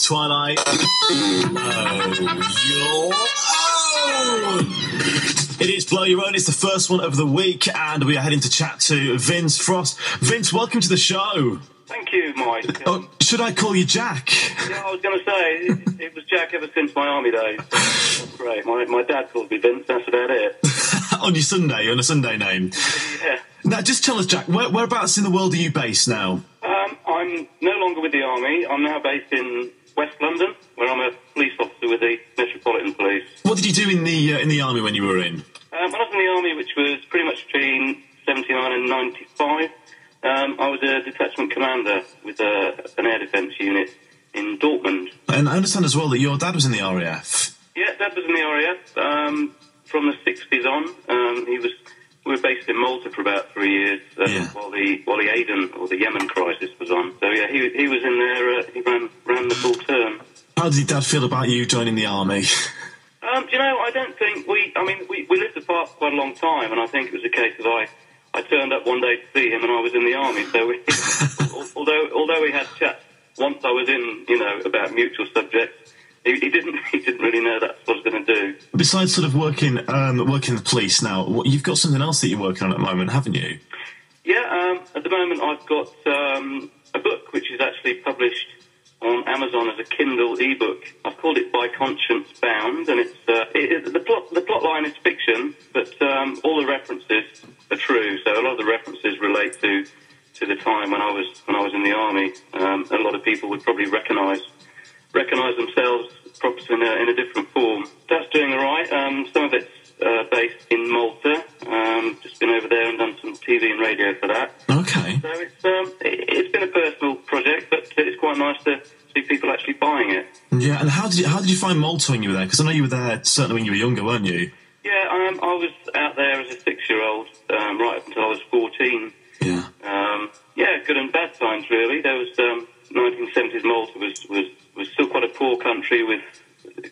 Twilight. It is Blow Your Own. It's the first one of the week, and we are heading to chat to Vince Frost. Vince, welcome to the show. Thank you, Mike. Oh, should I call you Jack? Yeah, I was going to say, it was Jack ever since my army days. That's great. My dad called me Vince, that's about it. On a Sunday name. Yeah. Now, just tell us, Jack, whereabouts in the world are you based now? I'm no longer with the army. I'm now based in West London, where I'm a police officer with the Metropolitan Police. What did you do in the army when you were in? When I was in the army, which was pretty much between 79 and 95, I was a detachment commander with an air defence unit in Dortmund. And I understand as well that your dad was in the RAF. Yeah, Dad was in the RAF from the 60s on. We were based in Malta for about 3 years while the Aden or the Yemen crisis was on. So yeah, he was in there. He ran the full term. How did your dad feel about you joining the army? Do you know, I don't think we lived apart for quite a long time, and I think it was a case of I turned up one day to see him, and I was in the army. So although we had chats once I was in, about mutual subjects, he didn't really know that's what I was going to do. Besides sort of working the police now, you've got something else that you're working on at the moment, haven't you? Yeah, at the moment I've got a book which is actually published on Amazon as a Kindle ebook. I've called it By Conscience Bound, and the plot line is fiction, but all the references are true. So a lot of the references relate to the time when I was in the army. A lot of people would probably recognise themselves perhaps in a different form. That's doing all right. Some of it's based in Malta. Just been over there and done some TV and radio for that. Okay. So it's been a personal project, but it's quite nice to see people actually buying it. Yeah, and how did you find Malta when you were there? Because I know you were there certainly when you were younger, weren't you? Yeah, I was out there as a 6-year-old right up until I was 14. Yeah. Good and bad times really. There was 1970s Malta was still quite a poor country with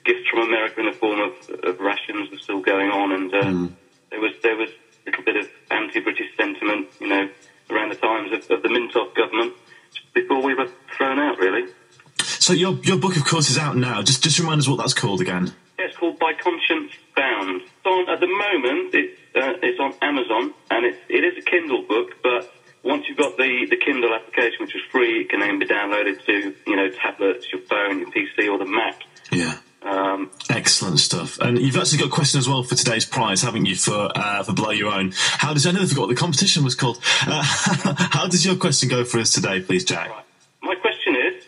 gifts from America in the form of rations were still going on, and there was a little bit of anti-British sentiment, around the times of the Mintoff government before we were thrown out, really. So your book, of course, is out now. Just remind us what that's called again. Yeah, it's called By Conscience Bound. At the moment, it's on Amazon, and it is a Kindle book, but once you've got the Kindle application, which is free, it can then be downloaded to, tablets, your phone, your PC, or the Mac. Yeah. Excellent stuff. And you've actually got a question as well for today's prize, haven't you, for Blow Your Own. I never forgot what the competition was called. How does your question go for us today, please, Jack? Right. My question is,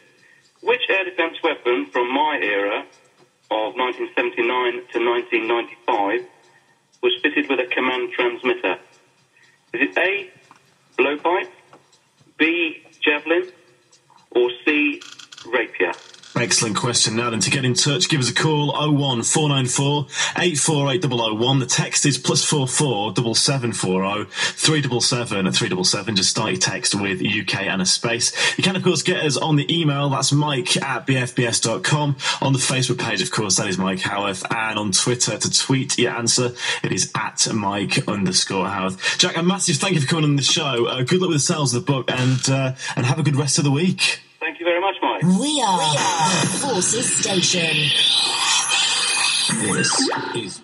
which air defence weapon from my era of 1979 to 1995 was fitted with a command transmitter? Is it A, blowpipe, B, javelin, or C, rapier? Excellent question. Now then, to get in touch, give us a call, 01494 848 001. The text is +44 7740 377 377. Just start your text with UK and a space. You can, of course, get us on the email. That's mike@bfbs.com. On the Facebook page, of course, that is Mike Howarth. And on Twitter, to tweet your answer, it is @Mike_Howarth. Jack, a massive thank you for coming on the show. Good luck with the sales of the book, and have a good rest of the week. Thank you very much, Mike. We are the Forces Station. This is